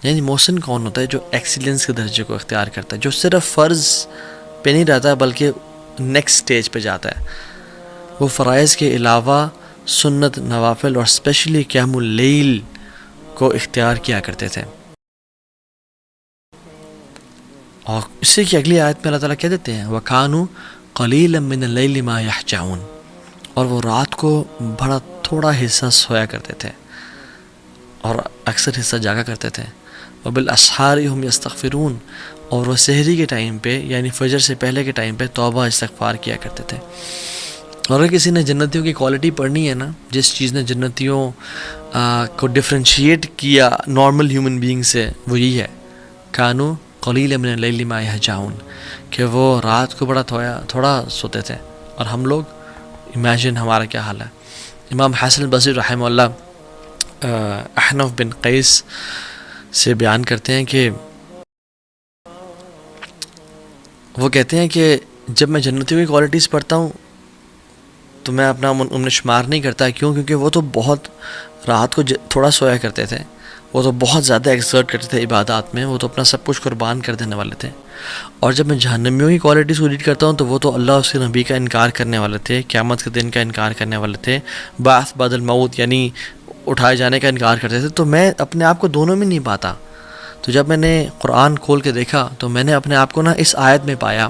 یعنی محسن کون ہوتا ہے؟ جو ایکسیلنس کے درجے کو اختیار کرتا ہے، جو صرف فرض پہ نہیں رہتا بلکہ نیکسٹ سٹیج پہ جاتا ہے. وہ فرائض کے علاوہ سنت، نوافل اور اسپیشلی قیام اللیل کو اختیار کیا کرتے تھے. اور اس سے کی اگلی آیت میں اللہ تعالیٰ کہہ دیتے ہیں وَكَانُوا قَلِيلًا مِّنَ اللَّيْلِ مَا يَحْجَعُونَ، اور وہ رات کو بڑا تھوڑا حصہ سویا کرتے تھے اور اکثر حصہ جاگا کرتے تھے. وَبِالْأَسْحَارِ هُمْ يَسْتَغْفِرُونَ، اور وہ سحری کے ٹائم پہ یعنی فجر سے پہلے کے ٹائم پہ توبہ استغفار کیا کرتے تھے. اور اگر کسی نے جنتیوں کی کوالٹی پڑھنی ہے نا، جس چیز نے جنتیوں کو ڈفرینشیٹ کیا نارمل ہیومن بینگ سے، وہ یہی ہے کانو قلیلا من اللیل ما یہجعون، کہ وہ رات کو بڑا تھوڑا سوتے تھے. اور ہم لوگ امیجن ہمارا کیا حال ہے. امام حسن البصری رحمہ اللہ احنف بن قیس سے بیان کرتے ہیں کہ وہ کہتے ہیں کہ جب میں جنتیوں کی کوالٹیز پڑھتا ہوں تو میں اپنا ان شمار نہیں کرتا. کیوں؟ کیونکہ وہ تو بہت رات کو تھوڑا سویا کرتے تھے، وہ تو بہت زیادہ ایکسرٹ کرتے تھے عبادات میں، وہ تو اپنا سب کچھ قربان کر دینے والے تھے. اور جب میں جہنمیوں کی کوالٹیز کو ریڈ کرتا ہوں تو وہ تو اللہ اس کے نبی کا انکار کرنے والے تھے، قیامت کے دن کا انکار کرنے والے تھے، بعث بعد الموت یعنی اٹھائے جانے کا انکار کرتے تھے. تو میں اپنے آپ کو دونوں میں نہیں پاتا. تو جب میں نے قرآن کھول کے دیکھا تو میں نے اپنے آپ کو نا اس آیت میں پایا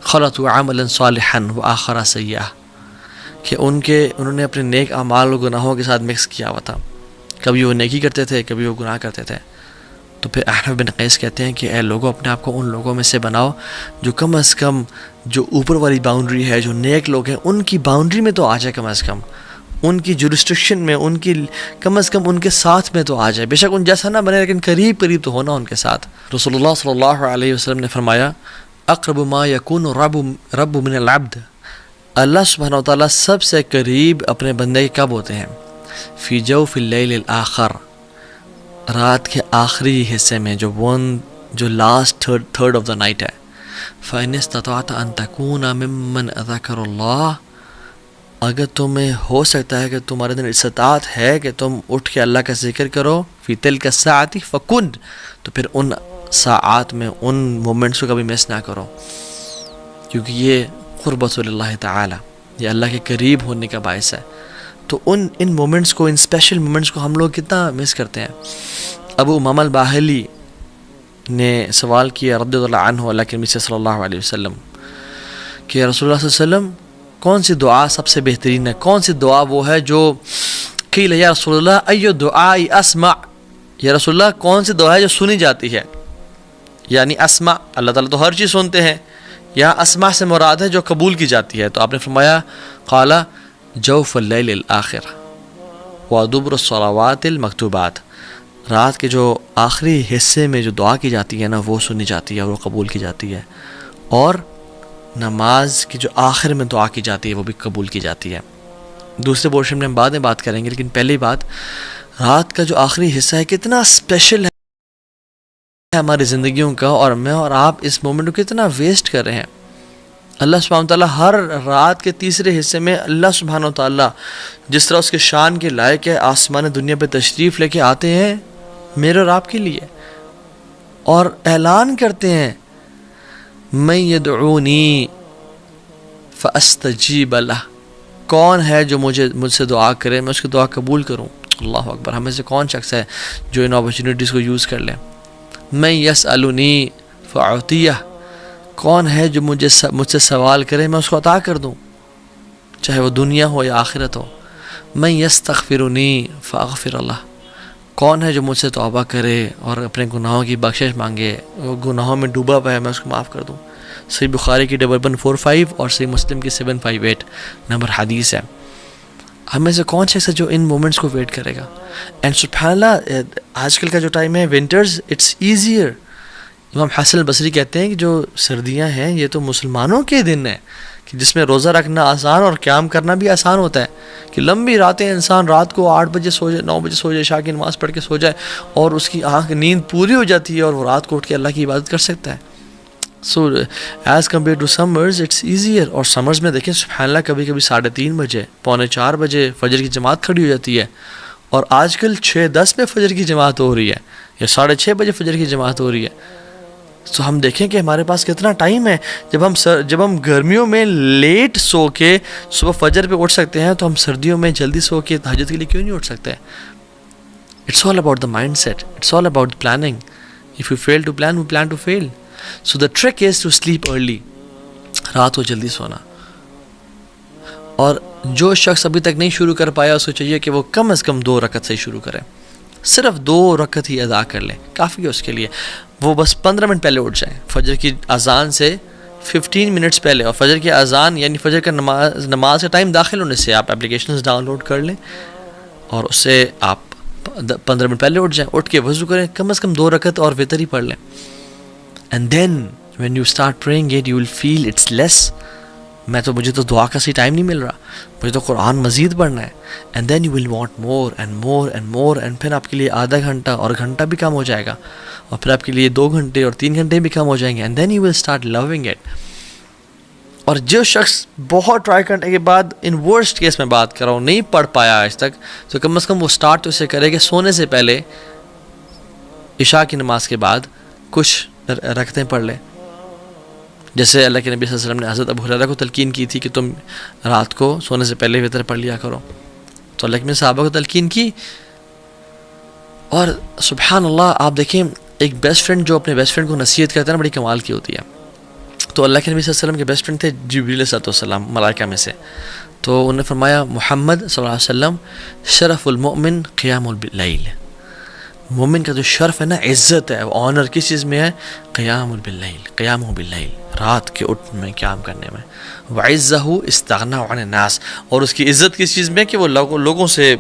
خلطوا عملا صالحا وآخر سیئا، کہ انہوں نے اپنے نیک اعمال اور گناہوں کے ساتھ مکس کیا ہوا تھا. کبھی وہ نیکی کرتے تھے، کبھی وہ گناہ کرتے تھے. تو پھر احنف بن قیس کہتے ہیں کہ اے لوگوں، اپنے آپ کو ان لوگوں میں سے بناؤ جو کم از کم جو اوپر والی باؤنڈری ہے، جو نیک لوگ ہیں ان کی باؤنڈری میں تو آ جائے، کم از کم ان کی جورسٹکشن میں، ان کی کم از کم ان کے ساتھ میں تو آ جائے. بے شک ان جیسا نہ بنے لیکن قریب تو ہونا ان کے ساتھ. رسول اللہ صلی اللہ علیہ وسلم نے فرمایا اقرب ما یکون رب من العبد، اللہ سبحانہ وتعالیٰ سب سے قریب اپنے بندے کے کب ہوتے ہیں؟ فی جوف اللیل الآخر، رات کے آخری حصے میں، جو last third of the night ہے. فَإِنِ اسْتَطَعْتَ أَن تَكُونَ مِمَّنْ ذَكَرَ اللَّهَ، اگر تمہیں ہو سکتا ہے کہ تمہارے دن استطاعت ہے کہ تم اٹھ کے اللہ کا ذکر کرو فی تلک الساعۃ فکن، تو پھر ان ساعات میں ان مومنٹس کو کبھی مس نہ کرو، کیونکہ یہ قربت اللہ تعالی، یہ اللہ کے قریب ہونے کا باعث ہے. تو ان مومنٹس کو، ان اسپیشل مومنٹس کو ہم لوگ کتنا مس کرتے ہیں. ابو امامہ الباہلی نے سوال کیا رضی اللہ عنہ اللہ کے نبی صلی اللہ علیہ وسلم کہ رسول اللہ صلی اللہ علیہ وسلم کون سی دعا سب سے بہترین ہے؟ کون سی دعا وہ ہے جو قیل یا رسول اللہ ایو دعائی اسمع، یا رسول اللہ کون سی دعا ہے جو سنی جاتی ہے؟ یعنی اسمع، اللہ تعالیٰ تو ہر چیز سنتے ہیں، یہاں اسمع سے مراد ہے جو قبول کی جاتی ہے. تو آپ نے فرمایا قال جوف اللیل الآخر ودبر الصلوات المکتوبات، رات کے جو آخری حصے میں جو دعا کی جاتی ہے نا وہ سنی جاتی ہے اور وہ قبول کی جاتی ہے، اور نماز کی جو آخر میں دعا کی جاتی ہے وہ بھی قبول کی جاتی ہے. دوسرے پورشن میں ہم بعد میں بات کریں گے، لیکن پہلی بات، رات کا جو آخری حصہ ہے کتنا اسپیشل ہے ہماری زندگیوں کا، اور میں اور آپ اس مومنٹ کو کتنا ویسٹ کر رہے ہیں. اللہ سبحانہ وتعالیٰ ہر رات کے تیسرے حصے میں اللہ سبحانہ وتعالیٰ جس طرح اس کے شان کے لائق ہے آسمان دنیا پہ تشریف لے کے آتے ہیں میرے اور آپ کے لیے، اور اعلان کرتے ہیں من یدعونی فاستجیب لہ، کون ہے جو مجھ سے دعا کرے میں اس کی دعا قبول کروں. اللہ اکبر، ہمیں سے کون شخص ہے جو ان اپرچونیٹیز کو یوز کر لے. من یسألنی فاعطیہ، کون ہے جو مجھ سے سوال کرے میں اس کو عطا کر دوں، چاہے وہ دنیا ہو یا آخرت ہو. من یستغفرنی فاغفر اللہ، کون ہے جو مجھ سے توبہ کرے اور اپنے گناہوں کی بخشش مانگے، وہ گناہوں میں ڈوبا ہوا ہے میں اس کو معاف کر دوں. صحیح بخاری کی 1145 اور صحیح مسلم کی 758 نمبر حدیث ہے. ہمیں سے کون شخص ہے جو ان مومنٹس کو ویٹ کرے گا؟ اینڈ سبحان اللہ، آج کل کا جو ٹائم ہے ونٹرز اٹس ایزیئر. امام حسن البصری کہتے ہیں کہ جو سردیاں ہیں یہ تو مسلمانوں کے دن ہیں کہ جس میں روزہ رکھنا آسان اور قیام کرنا بھی آسان ہوتا ہے، کہ لمبی راتیں انسان رات کو 8 بجے سو جائے، 9 بجے سو جائے، عشاء کی نماز پڑھ کے سو جائے اور اس کی نیند پوری ہو جاتی ہے اور وہ رات کو اٹھ کے اللہ کی عبادت کر سکتا ہے. So as compare to summers it's easier. اور سمرز میں دیکھیں سبحان اللہ کبھی کبھی 3:30 بجے، 3:45 بجے فجر کی جماعت کھڑی ہو جاتی ہے اور آج کل 6:10 میں فجر کی جماعت ہو رہی ہے یا 6:30 بجے فجر کی جماعت ہو رہی ہے. تو ہم دیکھیں کہ ہمارے پاس کتنا ٹائم ہے. جب ہم گرمیوں میں لیٹ سو کے صبح فجر پہ اٹھ سکتے ہیں تو ہم سردیوں میں جلدی سو کے تہجد کے لیے کیوں نہیں اٹھ سکتے؟ It's all about the mindset. It's all about planning. If you fail to plan, we plan to fail. So the trick is to sleep early. رات کو جلدی سونا. اور جو شخص ابھی تک نہیں شروع کر پایا اس کو چاہیے کہ وہ کم از کم 2 رکعت سے شروع کرے. صرف 2 رکعت ہی ادا کر لے، کافی ہے اس کے لیے. وہ بس 15 منٹ پہلے اٹھ جائیں، فجر کی اذان سے 15 منٹس پہلے. اور فجر کی اذان یعنی فجر کا نماز کا ٹائم داخل ہونے سے آپ اپلیکیشنز ڈاؤن لوڈ کر لیں اور اس سے آپ 15 منٹ پہلے اٹھ جائیں. اٹھ کے وضو کریں، کم از کم 2 رکعت اور وتر ہی پڑھ لیں. And then when you start praying it you will feel it's less. مجھے تو دعا کا صحیح ٹائم نہیں مل رہا، مجھے تو قرآن مزید پڑھنا ہے. And then you will want more and more and more. And پھر آپ کے لیے آدھا گھنٹہ اور گھنٹہ بھی کم ہو جائے گا، اور پھر آپ کے لیے 2 گھنٹے اور 3 گھنٹے بھی کم ہو جائیں گے. And then you will start loving it. اور جو شخص بہت ٹرائی کرنے کے بعد، ان ورسٹ کیس میں بات کر رہا ہوں، نہیں پڑھ پایا آج تک، تو کم از کم وہ اسٹارٹ تو اسے کرے کہ سونے سے پہلے عشاء کی نماز کے بعد کچھ رکعتیں پڑھ لے. جیسے اللہ کے نبی صلی اللہ علیہ وسلم نے حضرت ابو ہریرہ کو تلقین کی تھی کہ تم رات کو سونے سے پہلے وتر پڑھ لیا کرو. تو اللہ کے صحابہ کو تلقین کی. اور سبحان اللہ، آپ دیکھیں ایک بیسٹ فرینڈ جو اپنے بیسٹ فرینڈ کو نصیحت کرتا ہے نا، بڑی کمال کی ہوتی ہے. تو اللہ کے نبی صلی اللہ علیہ وسلم کے بیسٹ فرینڈ تھے جبریل علیہ السلام، ملائکہ میں سے. تو انہوں نے فرمایا محمد صلی اللہ علیہ وسلم شرف المؤمن قیام اللیل. مومن کا جو شرف ہے نا، عزت ہے، آنر کس چیز میں ہے؟ قیام باللیل، قیام باللیل، رات کے اٹھنے میں، قیام کرنے میں. وعزہ استغنا عن الناس، اور اس کی عزت کس چیز میں؟ کہ وہ لوگوں سے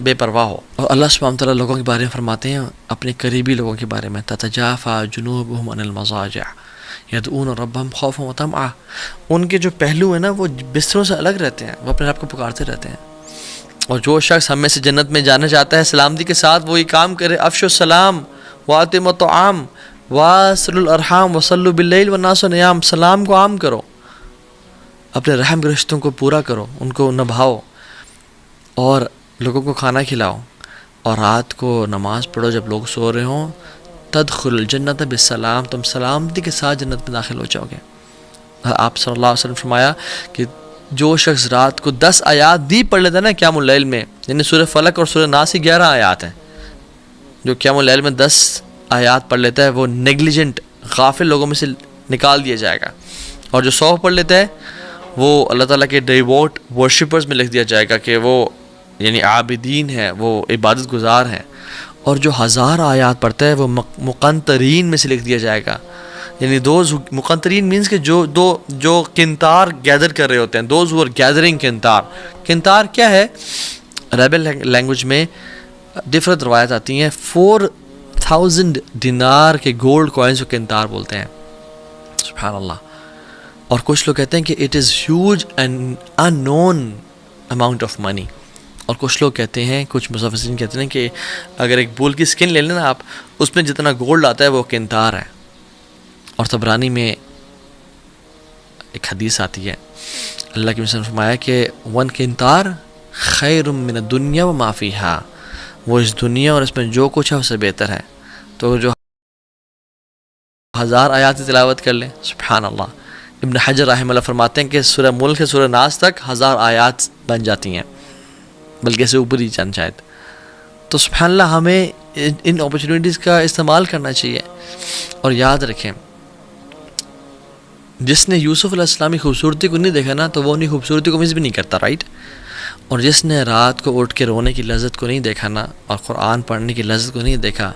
بے پرواہ ہو. اور اللہ سبحانہ وتعالیٰ لوگوں کے بارے میں فرماتے ہیں، اپنے قریبی لوگوں کے بارے میں، تتجافى جنوبهم عن المضاجع یدعون ربهم خوفا وطمعا. ان کے جو پہلو ہیں نا وہ بستروں سے الگ رہتے ہیں، وہ اپنے رب کو پکارتے رہتے ہیں. اور جو شخص ہم میں سے جنت میں جانا چاہتا ہے سلامتی کے ساتھ، وہ یہ کام کرے، افشوا السلام واطعموا الطعام واصلوا الارحام وصلوا باللیل والناس نیام. سلام کو عام کرو، اپنے رحم کے رشتوں کو پورا کرو، ان کو نبھاؤ، اور لوگوں کو کھانا کھلاؤ، اور رات کو نماز پڑھو جب لوگ سو رہے ہوں. تدخل الجنت بالسلام، تم سلامتی کے ساتھ جنت میں داخل ہو جاؤ گے. آپ صلی اللہ علیہ وسلم فرمایا کہ جو شخص رات کو 10 آیات بھی پڑھ لیتا ہے نا قیام اللیل میں، یعنی سورہ فلق اور سورہ ناس کی 11 آیات ہیں، جو قیام اللیل میں 10 آیات پڑھ لیتا ہے وہ نیگلیجنٹ، غافل لوگوں میں سے نکال دیا جائے گا. اور جو 100 پڑھ لیتا ہے وہ اللہ تعالیٰ کے ڈیووٹ ورشپرز میں لکھ دیا جائے گا کہ وہ یعنی عابدین ہیں، وہ عبادت گزار ہیں. اور جو 1000 آیات پڑھتا ہے وہ مقنطرین میں سے لکھ دیا جائے گا. یعنی مقنطرین مینس کہ جو کنتار گیدر کر رہے ہوتے ہیں، دوز ہو آر گیدرنگ کنتار. کنتار کیا ہے؟ عربی لینگویج میں ڈفرنٹ روایت آتی ہیں. 4000 دینار کے گولڈ کوائنز کو کنتار بولتے ہیں. سبحان اللہ. اور کچھ لوگ کہتے ہیں کہ it is huge and unknown amount of money. اور کچھ لوگ کہتے ہیں، کچھ مفسرین کہتے ہیں کہ اگر ایک بول کی سکن لے لیں نا آپ، اس میں جتنا گولڈ آتا ہے وہ کنتار ہے. اور طبرانی میں ایک حدیث آتی ہے، اللہ کے رسول نے فرمایا کہ 1 کنتار خیر من الدنیا وما فیہا، وہ اس دنیا اور اس میں جو کچھ ہے اس سے بہتر ہے. تو جو 1000 آیات کی تلاوت کر لیں، سبحان اللہ. ابن حجر رحمہ اللہ فرماتے ہیں کہ سورہ ملک سے سورہ ناس تک 1000 آیات بن جاتی ہیں، بلکہ سے اوپر ہی چند شاید. تو سبحان اللہ، ہمیں ان اپرچونیٹیز کا استعمال کرنا چاہیے. اور یاد رکھیں، جس نے یوسف علیہ السلام کی خوبصورتی کو نہیں دیکھا نا، تو وہ انہیں خوبصورتی کو مس بھی نہیں کرتا، رائٹ. اور جس نے رات کو اٹھ کے رونے کی لذت کو نہیں دیکھا نا، اور قرآن پڑھنے کی لذت کو نہیں دیکھا،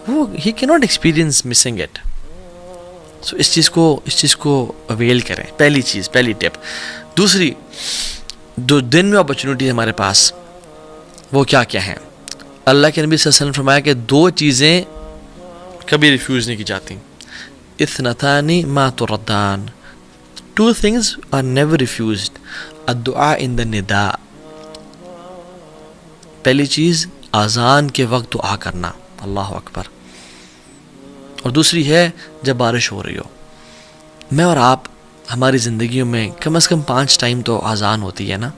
وہ ہی کی ناٹ ایکسپیرینس مسنگ اٹ. سو اس چیز کو اویل کریں. پہلی ٹپ. دوسری، جو دن میں اپرچونیٹی ہمارے پاس، وہ کیا ہیں؟ اللہ کے نبی صلی اللہ علیہ وسلم نے فرمایا کہ 2 چیزیں کبھی ریفیوز نہیں کی جاتی. اثنتان ما تردان، 2 things are never refused. الدعاء عند النداء، پہلی چیز اذان کے وقت دعا کرنا، اللہ اکبر. اور دوسری ہے جب بارش ہو رہی ہو. میں اور آپ ہماری زندگیوں میں کم از کم 5 ٹائم تو اذان ہوتی ہے نا.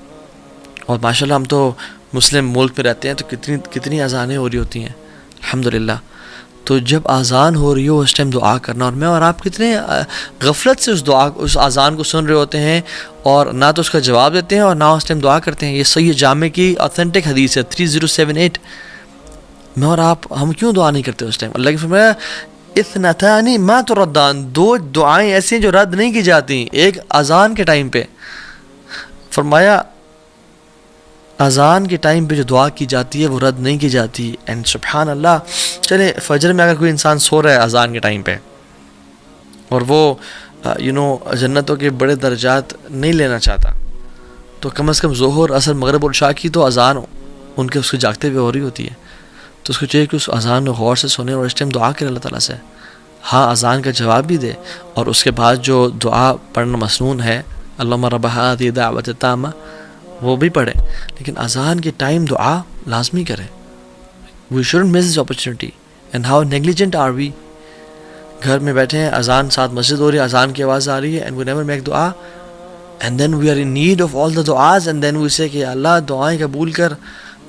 اور ماشاءاللہ ہم تو مسلم ملک میں رہتے ہیں تو کتنی اذانیں ہو رہی ہوتی ہیں الحمدللہ. تو جب اذان ہو رہی ہو اس ٹائم دعا کرنا, اور میں اور آپ کتنے غفلت سے اس اذان کو سن رہے ہوتے ہیں اور نہ تو اس کا جواب دیتے ہیں اور نہ اس ٹائم دعا کرتے ہیں. یہ صحیح جامع کی اوتھینٹک حدیث ہے 3078. میں اور آپ ہم کیوں دعا نہیں کرتے اس ٹائم؟ اللہ کی فرمایا اثنتان ما تردان, 2 دعائیں ایسی ہیں جو رد نہیں کی جاتی. ایک اذان کے ٹائم پہ فرمایا, اذان کے ٹائم پہ جو دعا کی جاتی ہے وہ رد نہیں کی جاتی. اینڈ سبحان اللہ, چلے فجر میں اگر کوئی انسان سو رہا ہے اذان کے ٹائم پہ اور وہ جنتوں کے بڑے درجات نہیں لینا چاہتا, تو کم از کم ظہر عصر مغرب اور عشاء کی تو اذان ان کے اس کے جاگتے ہوئے ہو رہی ہوتی ہے. تو اس کو چاہیے کہ اس اذان کو غور سے سنے اور اس ٹائم دعا کرے اللہ تعالیٰ سے. ہاں اذان کا جواب بھی دے اور اس کے بعد جو دعا پڑھنا مسنون ہے اللہم رب ہذہ الدعوۃ التامہ وہ بھی پڑھے, لیکن اذان کے ٹائم دعا لازمی کرے. We shouldn't miss this opportunity. And how negligent are we. گھر میں بیٹھے ہیں, اذان ساتھ مسجد ہو رہی ہے, اذان کی آواز آ رہی ہے, اینڈ وی نیور میک دعا, and then we are in need of all the دعاز, اینڈ دین وی سے کہ اللہ دعائیں قبول کر.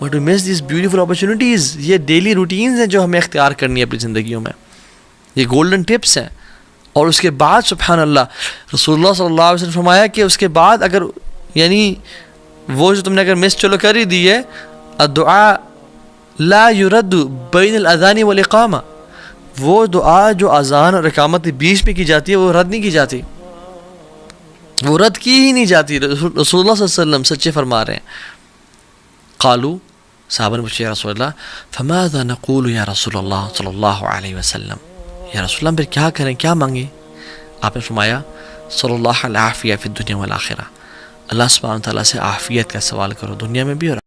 But we miss these beautiful opportunities. یہ ڈیلی روٹینز ہیں جو ہمیں اختیار کرنی ہے اپنی زندگیوں میں, یہ گولڈن ٹپس ہیں. اور اس کے بعد سبحان اللہ رسول اللہ صلی اللہ علیہ وسلم فرمایا کہ اس کے بعد اگر یعنی وہ جو تم نے اگر مس چلو کر ہی دی ہے, الدعاء لا يرد بین الاذان والاقامہ, وہ دعا جو اذان اور اقامت کے بیچ میں کی جاتی ہے وہ رد نہیں کی جاتی, وہ رد کی ہی نہیں جاتی. رسول اللہ صلی اللہ علیہ وسلم سچے فرما رہے ہیں. قالو, صحابہ نے پوچھا یا رسول اللہ فماذا نقول یا رسول اللہ صلی اللہ علیہ وسلم, یا رسول اللہ پھر کیا کریں, کیا مانگیں؟ آپ نے فرمایا صلی اللہ العافیہ فی الدنیا والآخرہ, اللہ سبحانہ تعالیٰ سے عافیت کا سوال کرو دنیا میں بھی اور